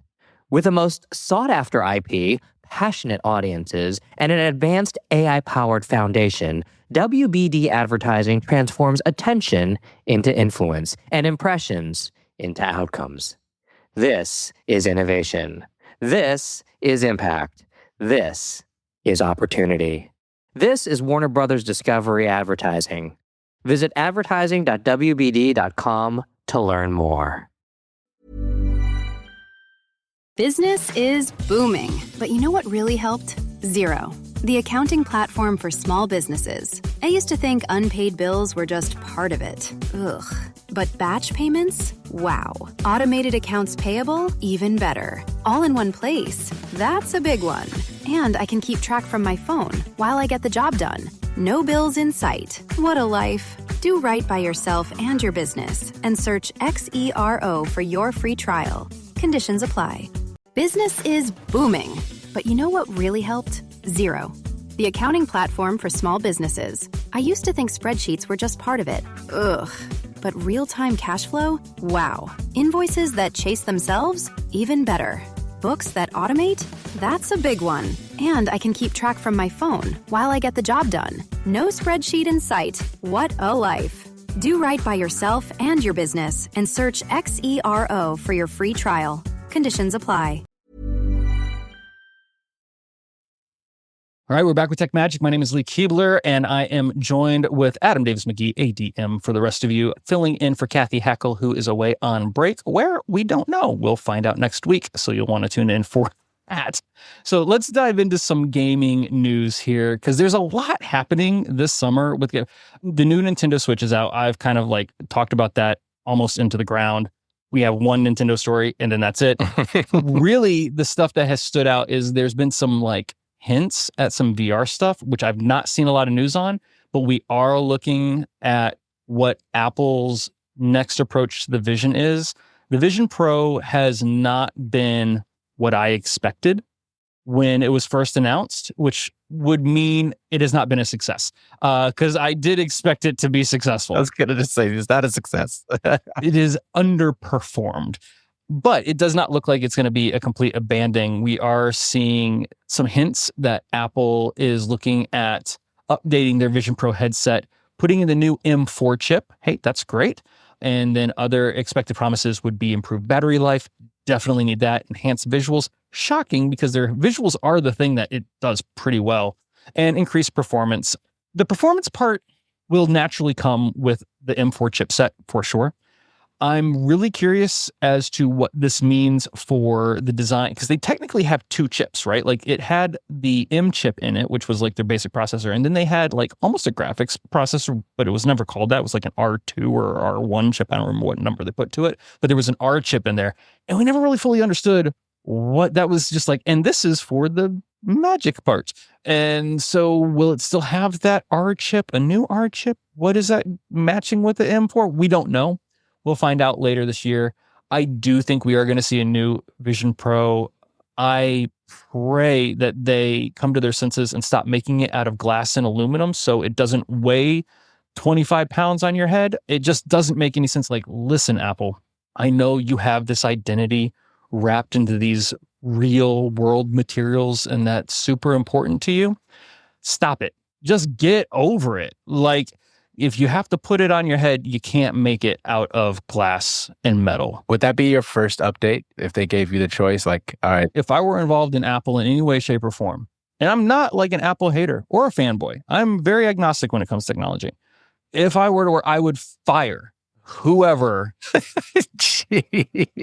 With the most sought-after IP, passionate audiences, and an advanced AI-powered foundation, WBD advertising transforms attention into influence and impressions into outcomes. This is innovation. This is impact. This is opportunity. This is Warner Brothers Discovery Advertising. Visit advertising.wbd.com to learn more.
Business is booming, but you know what really helped? Xero, the accounting platform for small businesses. I used to think unpaid bills were just part of it. Ugh. But batch payments? Wow. Automated accounts payable? Even better. All in one place. That's a big one. And I can keep track from my phone while I get the job done. No bills in sight. What a life. Do right by yourself and your business and search XERO for your free trial. Conditions apply. Business is booming, but you know what really helped? Xero, the accounting platform for small businesses. I used to think spreadsheets were just part of it. Ugh. But real-time cash flow? Wow. Invoices that chase themselves? Even better. Books that automate? That's a big one. And I can keep track from my phone while I get the job done. No spreadsheet in sight. What a life. Do right by yourself and your business and search XERO for your free trial. Conditions apply.
All right, we're back with Tech Magic. My name is Lee Kebler, and I am joined with Adam Davis-McGee, ADM, for the rest of you, filling in for Kathy Hackle, who is away on break. Where? We don't know. We'll find out next week, so you'll want to tune in for that. So let's dive into some gaming news here, because there's a lot happening this summer. With the new Nintendo Switch is out. I've kind of talked about that almost into the ground. We have one Nintendo story, and then that's it. Really, the stuff that has stood out is there's been some hints at some VR stuff, which I've not seen a lot of news on, but we are looking at what Apple's next approach to the Vision is. The Vision Pro has not been what I expected when it was first announced, which would mean it has not been a success, because I did expect it to be successful.
I was going to just say, is that a success?
It is underperformed. But it does not look like it's going to be a complete abandoning. We are seeing some hints that Apple is looking at updating their Vision Pro headset, putting in the new M4 chip. Hey, that's great. And then other expected promises would be improved battery life. Definitely need that. Enhanced visuals. Shocking, because their visuals are the thing that it does pretty well. And increased performance. The performance part will naturally come with the M4 chipset for sure. I'm really curious as to what this means for the design, because they technically have two chips, right? It had the M chip in it, which was their basic processor. And then they had almost a graphics processor, but it was never called that. It was an R2 or R1 chip. I don't remember what number they put to it, but there was an R chip in there. And we never really fully understood what that was just like. And this is for the magic part. And so will it still have that R chip, a new R chip? What is that matching with the M4? We don't know. We'll find out later this year. I do think we are going to see a new Vision Pro I pray that they come to their senses and stop making it out of glass and aluminum so it doesn't weigh 25 pounds on your head. It just doesn't make any sense. Like, listen, Apple, I know you have this identity wrapped into these real world materials and that's super important to you. Stop it. Just get over it. Like, if you have to put it on your head, you can't make it out of glass and metal.
Would that be your first update if they gave you the choice? Like, all right.
If I were involved in Apple in any way, shape, or form, and I'm not like an Apple hater or a fanboy, I'm very agnostic when it comes to technology. If I were to I would fire whoever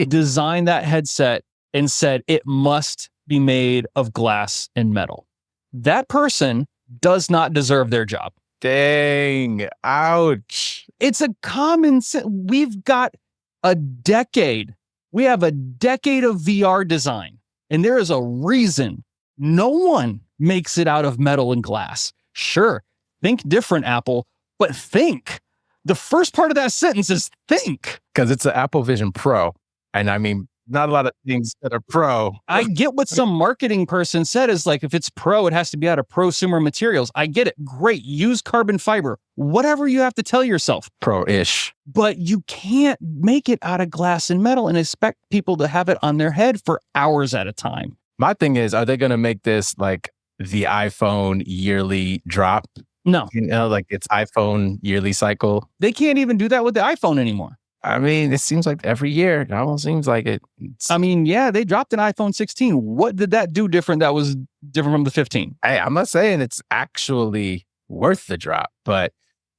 designed that headset and said it must be made of glass and metal. That person does not deserve their job.
Dang. Ouch.
It's a common sense. We've got a decade. We have a decade of VR design. And there is a reason no one makes it out of metal and glass. Sure, think different, Apple, but think. The first part of that sentence is think.
Because it's an Apple Vision Pro. And I mean, not a lot of things that are pro.
I get what some marketing person said is like, if it's pro, it has to be out of prosumer materials. I get it. Great. Use carbon fiber. Whatever you have to tell yourself.
Pro-ish.
But you can't make it out of glass and metal and expect people to have it on their head for hours at a time.
My thing is, are they going to make this like the iPhone yearly drop?
No.
You know, like it's iPhone yearly cycle?
They can't even do that with the iPhone anymore.
I mean, it seems like every year. It almost seems like it.
I mean, yeah, they dropped an iPhone 16. What did that do different that was different from the 15?
Hey, I'm not saying it's actually worth the drop, but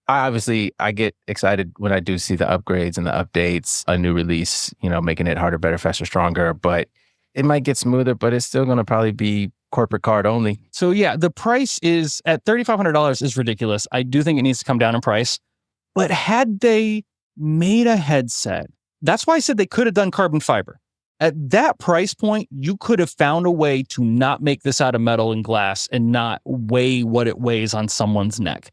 I get excited when I do see the upgrades and the updates, a new release, you know, making it harder, better, faster, stronger. But it might get smoother, but it's still going to probably be corporate card only.
So yeah, the price is at $3,500 is ridiculous. I do think it needs to come down in price. But had they made a headset, that's why I said they could have done carbon fiber. At that price point, you could have found a way to not make this out of metal and glass and not weigh what it weighs on someone's neck.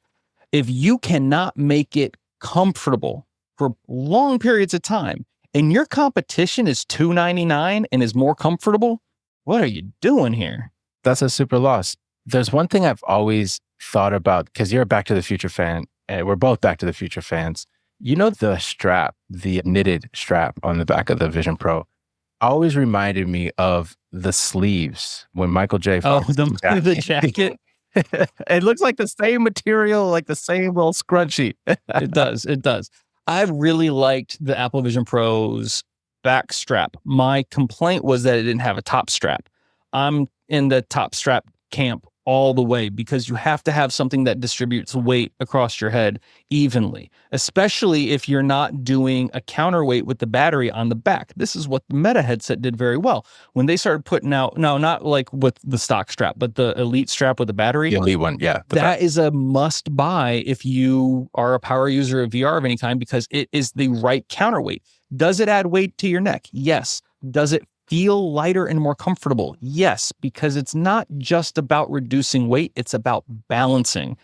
If you cannot make it comfortable for long periods of time and your competition is $299 and is more comfortable, what are you doing here?
That's a super loss. There's one thing I've always thought about, because you're a Back to the Future fan, and we're both Back to the Future fans. You know, the strap, the knitted strap on the back of the Vision Pro, always reminded me of the sleeves when Michael J.
Oh, the jacket.
It looks like the same material, like the same little scrunchie.
It does. I really liked the Apple Vision Pro's back strap. My complaint was that it didn't have a top strap. I'm in the top strap camp all the way because you have to have something that distributes weight across your head evenly, especially if you're not doing a counterweight with the battery on the back. This is what the Meta headset did very well. When they started putting out, no, not like with the stock strap, but the Elite strap with the battery.
The Elite one, yeah.
That is a must buy if you are a power user of VR of any kind because it is the right counterweight. Does it add weight to your neck? Yes. Does it feel lighter and more comfortable? Yes, because it's not just about reducing weight, it's about balancing.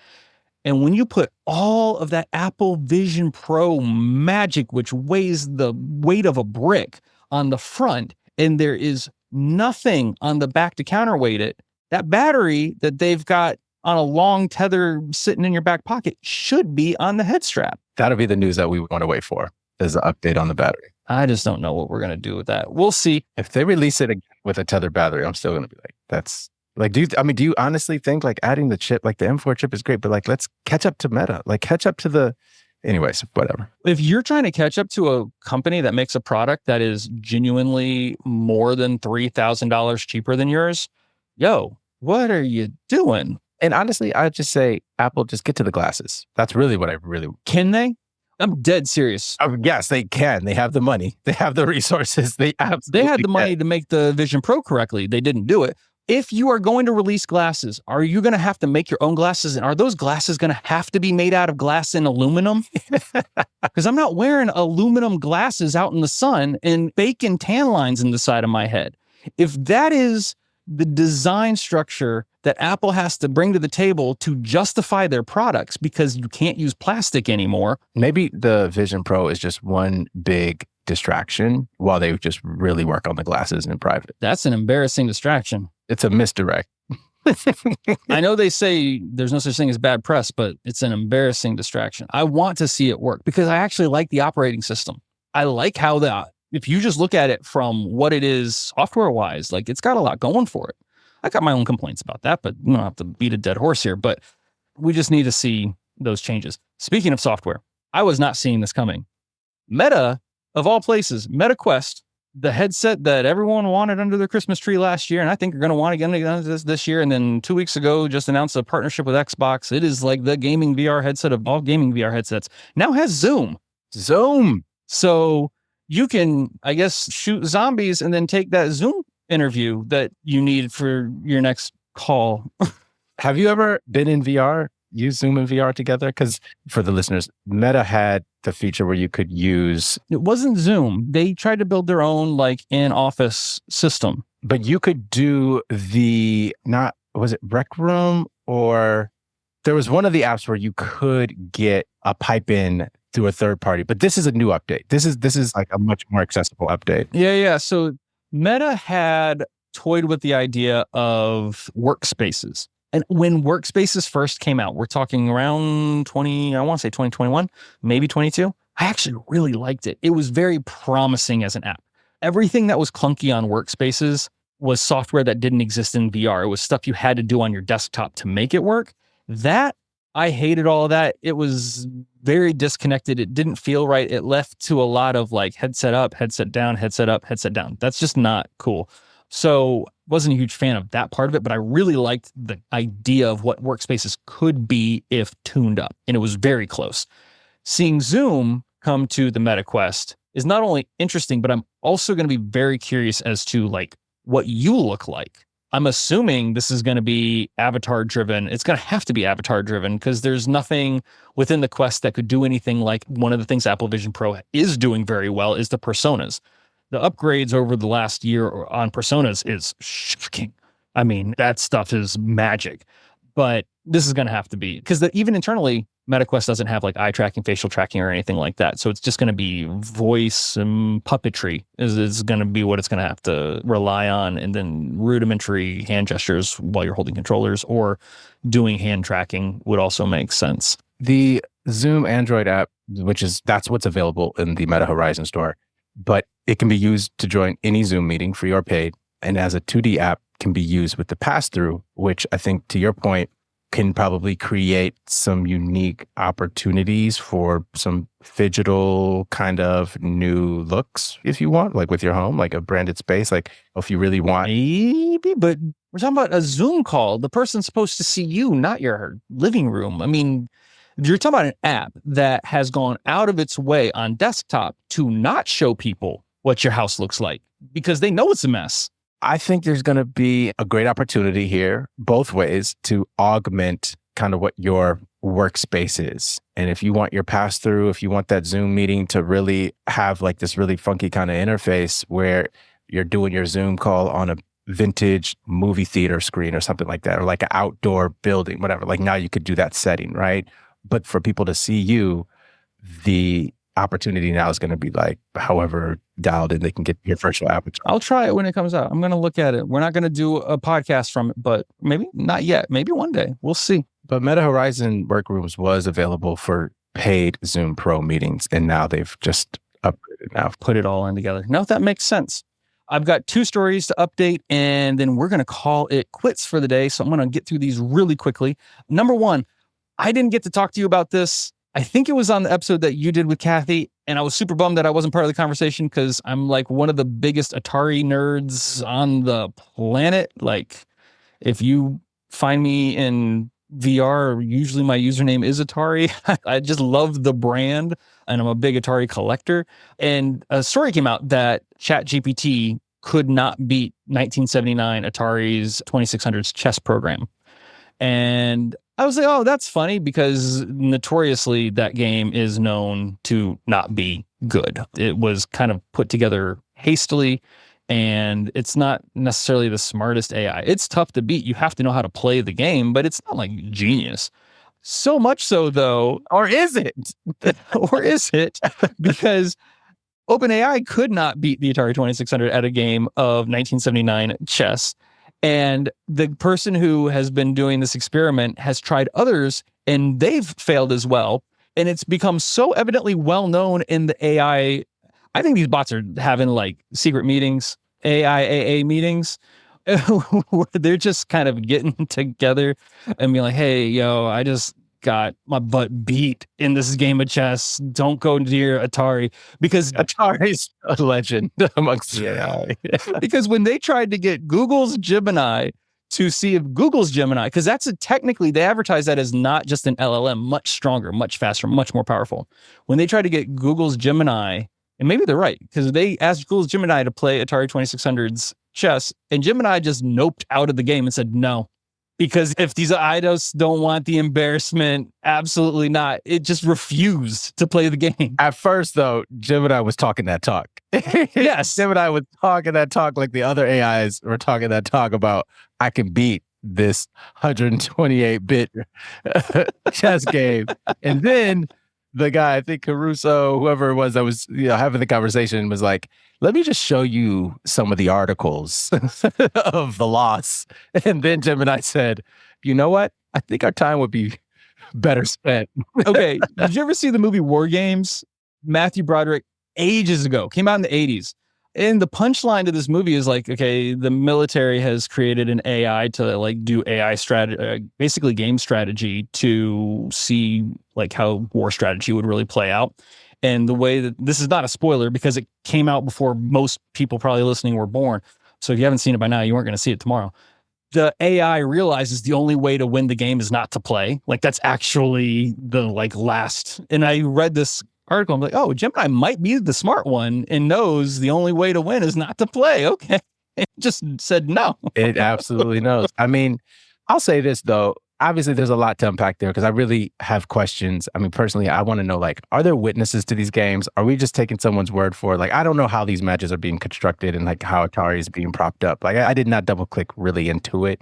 And when you put all of that Apple Vision Pro magic, which weighs the weight of a brick on the front, and there is nothing on the back to counterweight it, that battery that they've got on a long tether sitting in your back pocket should be on the head strap.
That'll be the news that we want to wait for, is an update on the battery.
I just don't know what we're going to do with that. We'll see.
If they release it with a tethered battery, I'm still going to be like, that's like, do you honestly think like adding the chip, like the M4 chip is great, but like, let's catch up to Meta, like catch up to the, anyways, whatever.
If you're trying to catch up to a company that makes a product that is genuinely more than $3,000 cheaper than yours, yo, what are you doing?
And honestly, I'd just say, Apple, just get to the glasses. That's really what I really...
Can they? I'm dead serious.
Yes, they can. They have the money. They have the resources. They had the
money to make the Vision Pro correctly. They didn't do it. If you are going to release glasses, are you going to have to make your own glasses? And are those glasses going to have to be made out of glass and aluminum? Because I'm not wearing aluminum glasses out in the sun and baking tan lines in the side of my head. If that is the design structure that Apple has to bring to the table to justify their products because you can't use plastic anymore.
Maybe the Vision Pro is just one big distraction while they just really work on the glasses in private.
That's an embarrassing distraction.
It's a misdirect.
I know they say there's no such thing as bad press, but it's an embarrassing distraction. I want to see it work because I actually like the operating system. I like how if you just look at it from what it is software-wise, like it's got a lot going for it. I got my own complaints about that, but we don't have to beat a dead horse here. But we just need to see those changes. Speaking of software, I was not seeing this coming. Meta, of all places, MetaQuest, the headset that everyone wanted under their Christmas tree last year, and I think you're going to want to get into this year, and then 2 weeks ago just announced a partnership with Xbox. It is like the gaming VR headset of all gaming VR headsets. Now has Zoom. So you can, I guess, shoot zombies and then take that Zoom interview that you need for your next call.
Have you ever been in VR? Use Zoom and VR together? Because for the listeners, Meta had the feature where you could use...
It wasn't Zoom. They tried to build their own like in-office system.
But you could do was it Rec Room? Or there was one of the apps where you could get a pipe in through a third party. But this is a new update. This is like a much more accessible update.
Yeah. So Meta had toyed with the idea of workspaces. And when workspaces first came out, we're talking around 2021, maybe 22. I actually really liked it. It was very promising as an app. Everything that was clunky on workspaces was software that didn't exist in VR. It was stuff you had to do on your desktop to make it work. I hated all of that. It was very disconnected. It didn't feel right. It left to a lot of like headset up, headset down, headset up, headset down. That's just not cool. So wasn't a huge fan of that part of it, but I really liked the idea of what workspaces could be if tuned up. And it was very close. Seeing Zoom come to the MetaQuest is not only interesting, but I'm also going to be very curious as to like what you look like. I'm assuming this is going to be avatar driven. It's going to have to be avatar driven because there's nothing within the Quest that could do anything like one of the things Apple Vision Pro is doing very well is the personas. The upgrades over the last year on personas is shocking. I mean, that stuff is magic. But this is going to have to be, because even internally, MetaQuest doesn't have like eye tracking, facial tracking, or anything like that. So it's just going to be voice and puppetry is going to be what it's going to have to rely on. And then rudimentary hand gestures while you're holding controllers or doing hand tracking would also make sense.
The Zoom Android app, that's what's available in the Meta Horizon store, but it can be used to join any Zoom meeting, free or paid. And as a 2D app, can be used with the pass-through, which I think, to your point, can probably create some unique opportunities for some phygital kind of new looks, if you want, like with your home, like a branded space, like if you really want.
Maybe, but we're talking about a Zoom call. The person's supposed to see you, not your living room. I mean, you're talking about an app that has gone out of its way on desktop to not show people what your house looks like because they know it's a mess.
I think there's going to be a great opportunity here, both ways, to augment kind of what your workspace is. And if you want your pass through, if you want that Zoom meeting to really have like this really funky kind of interface where you're doing your Zoom call on a vintage movie theater screen or something like that, or like an outdoor building, whatever, like now you could do that setting, right? But for people to see you, the opportunity now is going to be like however dialed in they can get your virtual avatar.
I'll try it when it comes out. I'm going to look at it. We're not going to do a podcast from it, but maybe not yet. Maybe one day. We'll see.
But Meta Horizon Workrooms was available for paid Zoom Pro meetings, and now they've just upgraded now.
Put it all in together. Now that makes sense. I've got 2 stories to update, and then we're going to call it quits for the day. So I'm going to get through these really quickly. Number 1, I didn't get to talk to you about this. I think it was on the episode that you did with Kathy, and I was super bummed that I wasn't part of the conversation because I'm like one of the biggest Atari nerds on the planet. Like, if you find me in VR, usually my username is Atari. I just love the brand, and I'm a big Atari collector. And a story came out that ChatGPT could not beat 1979 Atari's 2600's chess program. And I was like, oh, that's funny because notoriously that game is known to not be good. It was kind of put together hastily and it's not necessarily the smartest AI. It's tough to beat. You have to know how to play the game, but it's not like genius. So much so though, or is it? Or is it? Because OpenAI could not beat the Atari 2600 at a game of 1979 chess. And the person who has been doing this experiment has tried others, and they've failed as well. And it's become so evidently well known in the AI. I think these bots are having like secret meetings, AIAA meetings, where they're just kind of getting together and be like, hey, yo, I just got my butt beat in this game of chess. Don't go near Atari, because
Atari's a legend amongst the AI.
Because when they tried to get Google's Gemini to see if Google's Gemini, because technically they advertise that as not just an LLM, much stronger, much faster, much more powerful. When they tried to get Google's Gemini, and maybe they're right, because they asked Google's Gemini to play Atari 2600's chess, and Gemini just noped out of the game and said no. Because if these IDOs don't want the embarrassment, absolutely not. It just refused to play the game.
At first, though, Gemini was talking that talk.
Yes.
Gemini was talking that talk like the other AIs were talking that talk about, I can beat this 128-bit chess game. And then the guy, I think Caruso, whoever it was that was having the conversation, was like, let me just show you some of the articles of the loss. And then Gemini said, you know what? I think our time would be better spent.
Okay. Did you ever see the movie War Games? Matthew Broderick, ages ago, came out in the 80s. And the punchline to this movie is like, okay, the military has created an AI to like do AI strategy, basically game strategy, to see like how war strategy would really play out. And the way that, this is not a spoiler because it came out before most people probably listening were born. So if you haven't seen it by now, you weren't going to see it tomorrow. The AI realizes the only way to win the game is not to play. Like that's actually the like last. And I read this article. I'm like, oh, Gemini might be the smart one and knows the only way to win is not to play. Okay. It just said no.
It absolutely knows. I mean, I'll say this though. Obviously, there's a lot to unpack there because I really have questions. I mean, personally, I want to know, like, are there witnesses to these games? Are we just taking someone's word for it? Like, I don't know how these matches are being constructed and like how Atari is being propped up. Like, I did not double click really into it.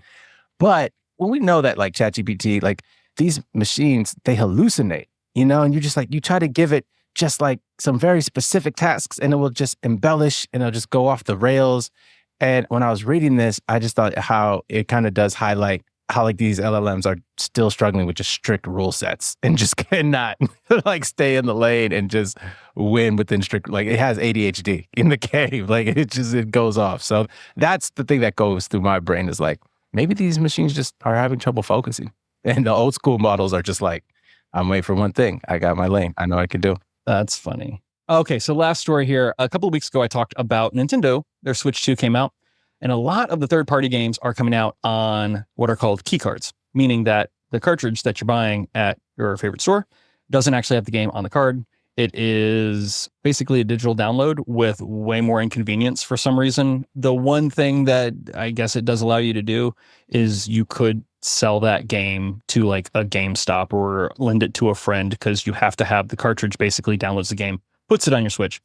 But when we know that like ChatGPT, like these machines, they hallucinate, and you just like, you try to give it just like some very specific tasks and it will just embellish and it'll just go off the rails. And when I was reading this, I just thought how it kind of does highlight how like these LLMs are still struggling with just strict rule sets and just cannot like stay in the lane and just win within strict, like it has ADHD in the cave. Like it goes off. So that's the thing that goes through my brain is like, maybe these machines just are having trouble focusing. And the old school models are just like, I'm waiting for one thing. I got my lane. I know what I can do.
That's funny. Okay. So last story here. A couple of weeks ago, I talked about Nintendo. Their Switch 2 came out. And a lot of the third-party games are coming out on what are called key cards, meaning that the cartridge that you're buying at your favorite store doesn't actually have the game on the card. It is basically a digital download with way more inconvenience for some reason. The one thing that I guess it does allow you to do is you could sell that game to like a GameStop or lend it to a friend because you have to have the cartridge basically downloads the game, puts it on your Switch,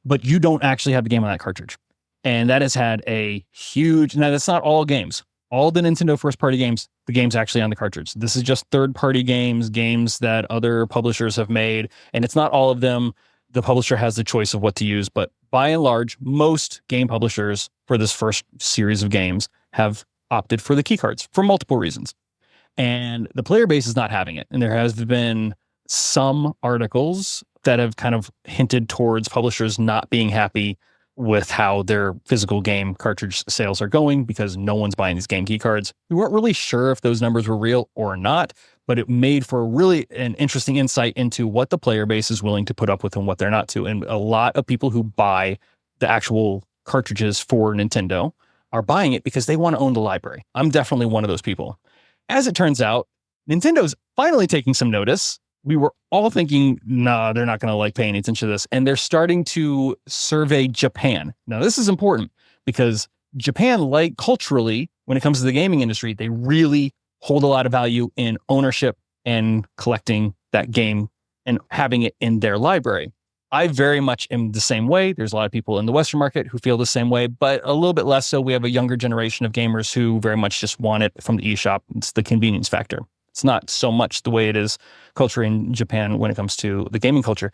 but you don't actually have the game on that cartridge. And that has had a huge, now that's not all games, all the Nintendo first party games, the game's actually on the cartridge. This is just third party games that other publishers have made. And it's not all of them. The publisher has the choice of what to use, but by and large, most game publishers for this first series of games have opted for the key cards for multiple reasons. And the player base is not having it. And there has been some articles that have kind of hinted towards publishers not being happy with how their physical game cartridge sales are going because no one's buying these game key cards. We weren't really sure if those numbers were real or not, but it made for really an interesting insight into what the player base is willing to put up with and what they're not to. And a lot of people who buy the actual cartridges for Nintendo are buying it because they want to own the library. I'm definitely one of those people. As it turns out, Nintendo's finally taking some notice. We were all thinking, nah, they're not going to like pay any attention to this. And they're starting to survey Japan. Now, this is important because Japan, like culturally, when it comes to the gaming industry, they really hold a lot of value in ownership and collecting that game and having it in their library. I very much am the same way. There's a lot of people in the Western market who feel the same way, but a little bit less so. We have a younger generation of gamers who very much just want it from the eShop. It's the convenience factor. It's not so much the way it is culture in Japan when it comes to the gaming culture.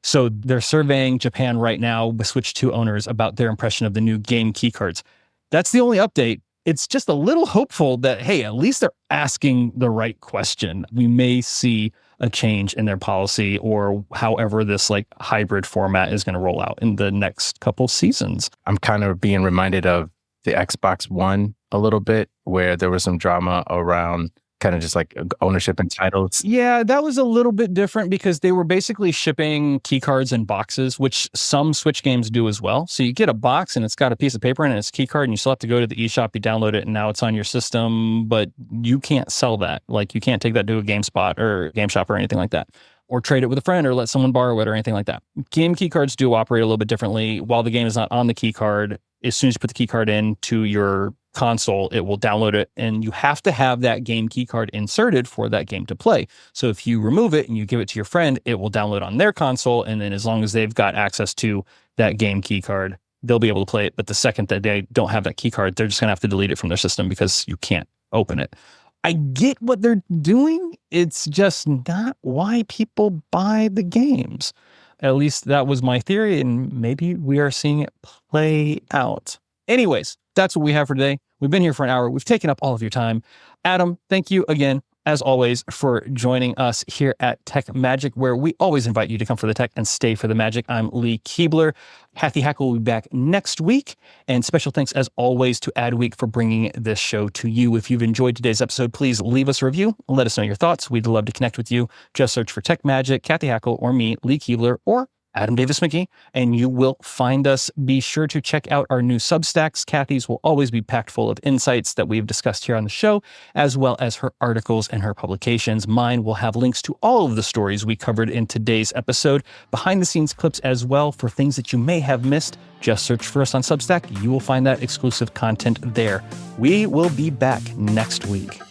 So they're surveying Japan right now with Switch 2 owners about their impression of the new game keycards. That's the only update. It's just a little hopeful that, hey, at least they're asking the right question. We may see a change in their policy or however this like hybrid format is going to roll out in the next couple seasons.
I'm kind of being reminded of the Xbox One a little bit, where there was some drama around kind of just like ownership and titles.
Yeah, that was a little bit different because they were basically shipping key cards in boxes, which some Switch games do as well. So you get a box and it's got a piece of paper and it's a key card, and you still have to go to the eShop, you download it, and now it's on your system, but you can't sell that. Like you can't take that to a GameSpot or GameShop or anything like that, or trade it with a friend or let someone borrow it or anything like that. Game key cards do operate a little bit differently. While the game is not on the key card, as soon as you put the key card into your console, it will download it, and you have to have that game key card inserted for that game to play. So if you remove it and you give it to your friend, it will download on their console, and then as long as they've got access to that game key card, they'll be able to play it. But the second that they don't have that key card, they're just going to have to delete it from their system because you can't open it. I get what they're doing. It's just not why people buy the games. At least that was my theory, and maybe we are seeing it play out. Anyways, that's what we have for today. We've been here for an hour. We've taken up all of your time. Adam, thank you again, as always, for joining us here at Tech Magic, where we always invite you to come for the tech and stay for the magic. I'm Lee Kebler. Kathy Hackle will be back next week. And special thanks, as always, to Adweek for bringing this show to you. If you've enjoyed today's episode, please leave us a review and let us know your thoughts. We'd love to connect with you. Just search for Tech Magic, Kathy Hackle, or me, Lee Kebler, or Adam Davis-McGee, and you will find us. Be sure to check out our new Substacks. Kathy's will always be packed full of insights that we've discussed here on the show, as well as her articles and her publications. Mine will have links to all of the stories we covered in today's episode, behind-the-scenes clips as well for things that you may have missed. Just search for us on Substack. You will find that exclusive content there. We will be back next week.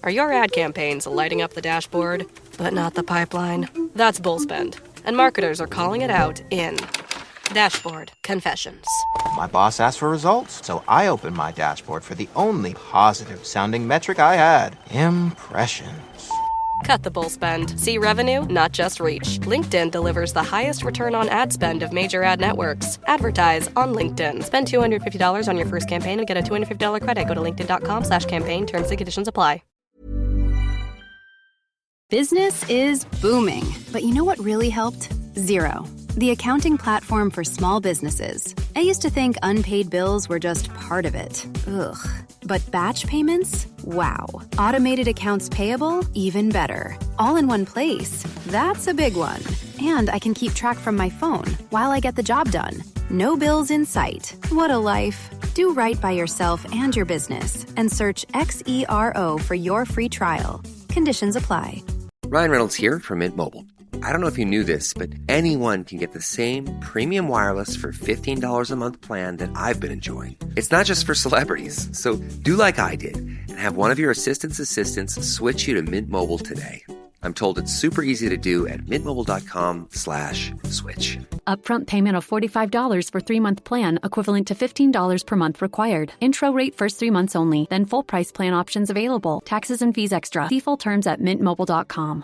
Are your ad campaigns lighting up the dashboard, but not the pipeline? That's bullspend, and marketers are calling it out in Dashboard Confessions.
My boss asked for results, so I opened my dashboard for the only positive-sounding metric I had: impressions.
Cut the bullspend. See revenue, not just reach. LinkedIn delivers the highest return on ad spend of major ad networks. Advertise on LinkedIn. Spend $250 on your first campaign and get a $250 credit. Go to linkedin.com/campaign. Terms and conditions apply.
Business is booming, but you know what really helped? Xero, the accounting platform for small businesses. I used to think unpaid bills were just part of it. Ugh. But batch payments? Wow. Automated accounts payable? Even better. All in one place. That's a big one. And I can keep track from my phone while I get the job done. No bills in sight. What a life. Do right by yourself and your business and search Xero for your free trial. Conditions apply.
Ryan Reynolds here from Mint Mobile. I don't know if you knew this, but anyone can get the same premium wireless for $15 a month plan that I've been enjoying. It's not just for celebrities. So do like I did and have one of your assistants switch you to Mint Mobile today. I'm told it's super easy to do at mintmobile.com/switch.
Upfront payment of $45 for 3-month plan, equivalent to $15 per month required. Intro rate first 3 months only, then full price plan options available. Taxes and fees extra. See full terms at mintmobile.com.